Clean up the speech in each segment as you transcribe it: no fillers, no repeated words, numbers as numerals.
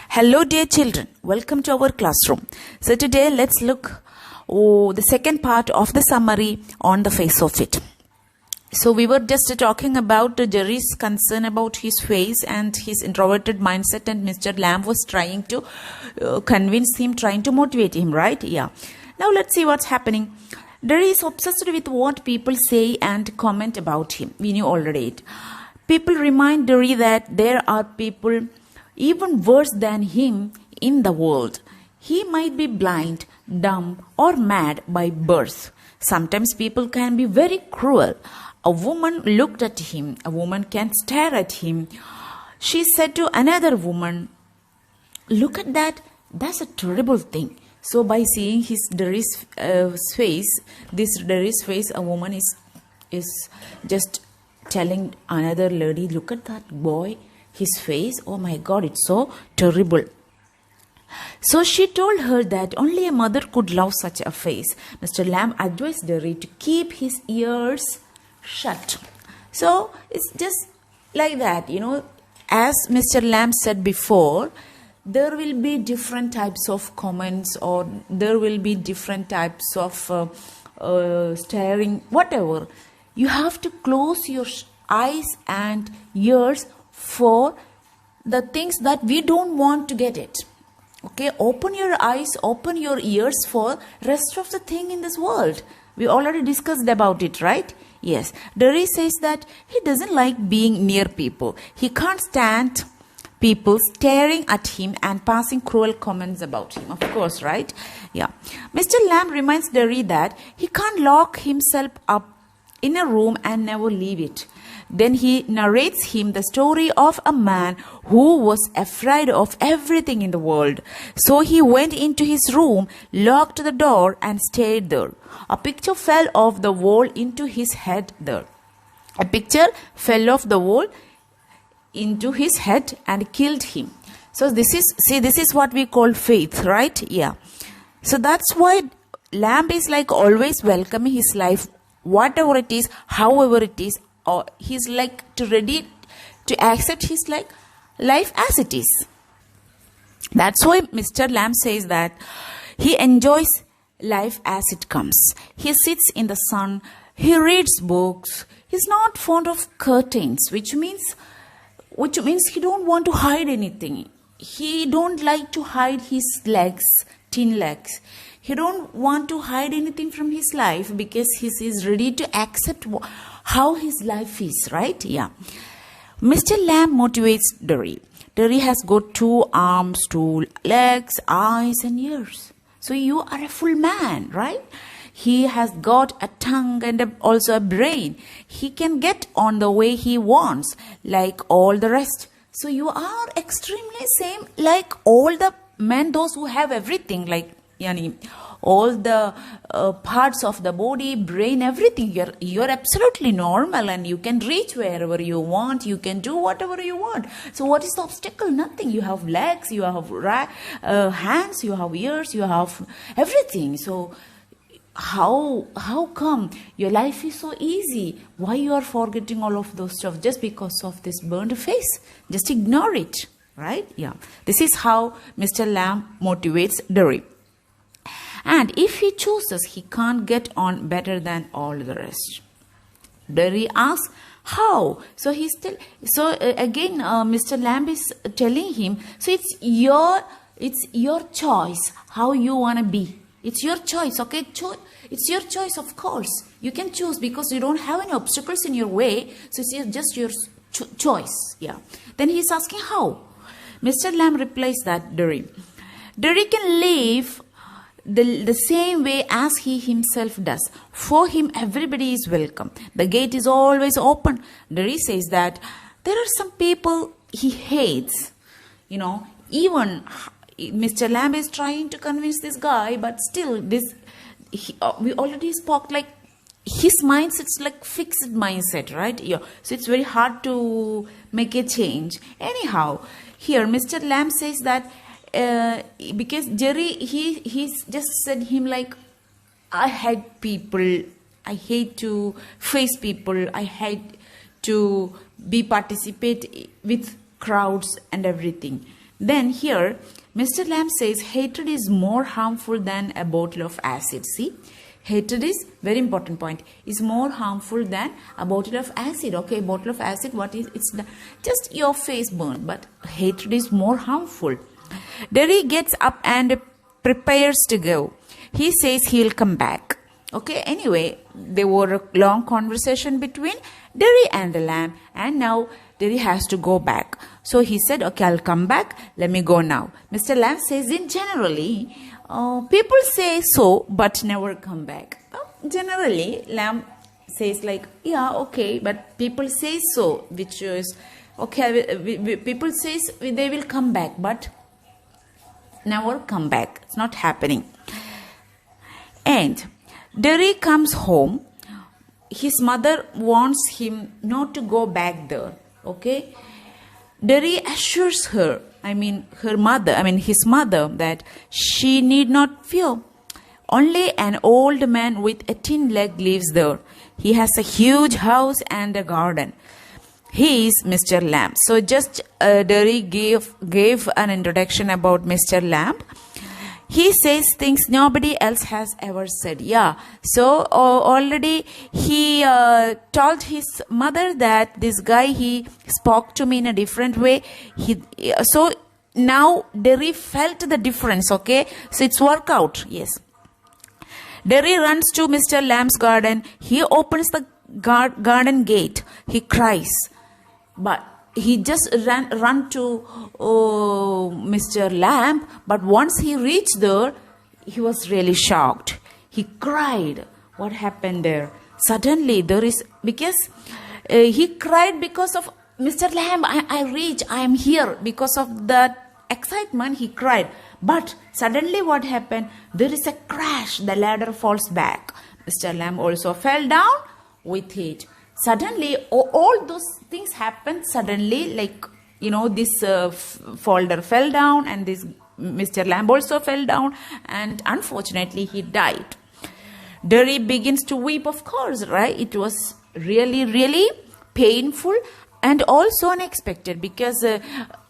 Hello dear children, welcome to our classroom. So today let's look the second part of the summary on the face of it. So we were just talking about Jerry's concern about his face and his introverted mindset, and Mr. Lamb was trying to convince him, trying to motivate him, right? Yeah. Now let's see what's happening. Jerry is obsessed with what people say and comment about him. We knew already it. People remind Jerry that there are people even worse than him in the world. He might be blind, dumb, or mad by birth. Sometimes people can be very cruel. A woman looked at him. A woman can stare at him. She said to another woman, "Look at that. That's a terrible thing." So by seeing his Jerry's face, a woman is just telling another lady, "Look at that boy. His face, oh my God, it's so terrible." So she told her that only a mother could love such a face. Mr. Lamb advised Jerry to keep his ears shut. So it's just like that, as Mr. Lamb said before, there will be different types of comments, or there will be different types of staring, whatever. You have to close your eyes and ears for the things that we don't want to get it. Okay, open your eyes, open your ears for rest of the thing in this world. We already discussed about it, right? Yes. Jerry says that he doesn't like being near people. He can't stand people staring at him and passing cruel comments about him. Of course, right? Yeah. Mr. Lamb reminds Jerry that he can't lock himself up in a room and never leave it. Then he narrates him the story of a man who was afraid of everything in the world. So he went into his room, locked the door, and stayed there. A picture fell off the wall into his head there. A picture fell off the wall into his head and killed him. So this is what we call faith, right? Yeah. So that's why Lamb is like always welcoming his life, whatever it is, however it is, or he's like ready to accept his life as it is. That's why Mr. Lamb says that he enjoys life as it comes. He sits in the sun. He reads books. He's not fond of curtains, which means he don't want to hide anything. He don't like to hide his legs, thin legs. He don't want to hide anything from his life because he is ready to accept how his life is, right? Yeah. Mr. Lamb motivates Jerry. Jerry has got 2 arms, 2 legs, eyes, and ears. So you are a full man, right? He has got a tongue and also a brain. He can get on the way he wants, like all the rest. So you are extremely same like all the men, those who have everything, like all the parts of the body, brain, everything. You're absolutely normal, and you can reach wherever you want. You can do whatever you want. So what is the obstacle? Nothing. You have legs, you have hands, you have ears, you have everything. So how come your life is so easy? Why you are forgetting all of those stuff just because of this burned face? Just ignore it, right? Yeah. This is how Mr. Lamb motivates Jerry. And if he chooses, he can't get on better than all the rest. Jerry asks, how? So again, Mr. Lamb is telling him, so it's your choice how you want to be. It's your choice, okay? It's your choice, of course. You can choose because you don't have any obstacles in your way. So it's just your choice. Yeah. Then he's asking how. Mr. Lamb replies that Jerry can live the same way as he himself does. For him, everybody is welcome. The gate is always open. Jerry says that there are some people he hates. Even Mr. Lamb is trying to convince this guy, but still, we already spoke like his mindset's like fixed mindset, right? Yeah. So it's very hard to make a change. Anyhow, here Mr. Lamb says that because Jerry, he's just said him like, I hate people, I hate to face people, I hate to participate with crowds and everything. Then here, Mr. Lamb says hatred is more harmful than a bottle of acid. See, hatred is, very important point, is more harmful than a bottle of acid. Okay, bottle of acid, what is, it's just your face burn, but hatred is more harmful. Derry gets up and prepares to go. He says he'll come back. Okay, anyway, there were a long conversation between Derry and the lamb, and now Derry has to go back. So he said, okay, I'll come back. Let me go now. Mr. Lamb says, in generally, people say so, but never come back. Generally, Lamb says like, yeah, okay, but people say so, which is, okay, people say they will come back, but never come back. It's not happening. And Derry comes home. His mother wants him not to go back there. Okay. Derry assures her, his mother, that she need not fear. Only an old man with a tin leg lives there. He has a huge house and a garden. He is Mr. Lamb. So just Derry gave an introduction about Mr. Lamb. He says things nobody else has ever said. Yeah. So already he told his mother that this guy, he spoke to me in a different way. So now Derry felt the difference. Okay. So it's work out. Yes. Derry runs to Mr. Lamb's garden. He opens the garden gate. He cries. But he just ran to Mr. Lamb, but once he reached there, he was really shocked. He cried. What happened there? Suddenly he cried because of Mr. Lamb. I am here. Because of that excitement, he cried. But suddenly what happened? There is a crash. The ladder falls back. Mr. Lamb also fell down with it. Suddenly, all those things happened suddenly, like, this folder fell down, and this Mr. Lamb also fell down, and unfortunately he died. Derry begins to weep, of course, right? It was really, really painful and also unexpected, because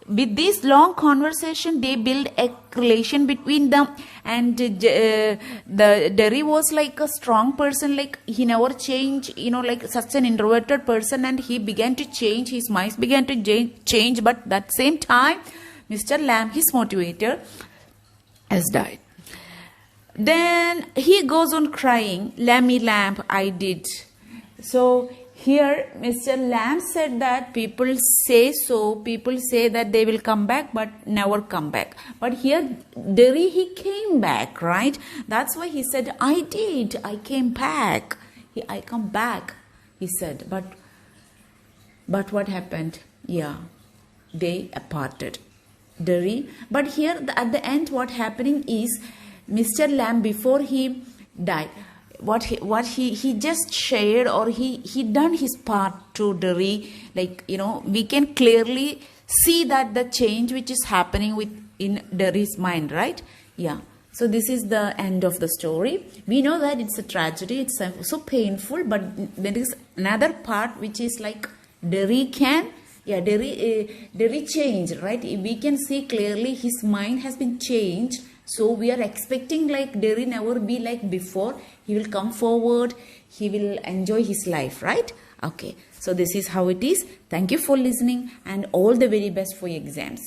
with this long conversation, they build a relation between them, and the Derry was like a strong person, like he never changed, like such an introverted person, and he began to change, his mind began to change, but at that same time, Mr. Lamb, his motivator, has died. Then he goes on crying, Lammy Lamb, I did. So here, Mr. Lamb said that people say so, people say that they will come back, but never come back. But here, Derry, he came back, right? That's why he said, I did, I came back. I come back, he said. But what happened? Yeah, they parted. Derry. But here, at the end, what happening is, Mr. Lamb, before he died, what he just shared, or he done his part to Derry, like, we can clearly see that the change which is happening in Derry's mind, right? Yeah. So this is the end of the story. We know that it's a tragedy, it's so painful, but there is another part which is like Derry changed, right? We can see clearly his mind has been changed. So we are expecting like Derry never be like before. He will come forward. He will enjoy his life, right? Okay. So this is how it is. Thank you for listening, and all the very best for your exams.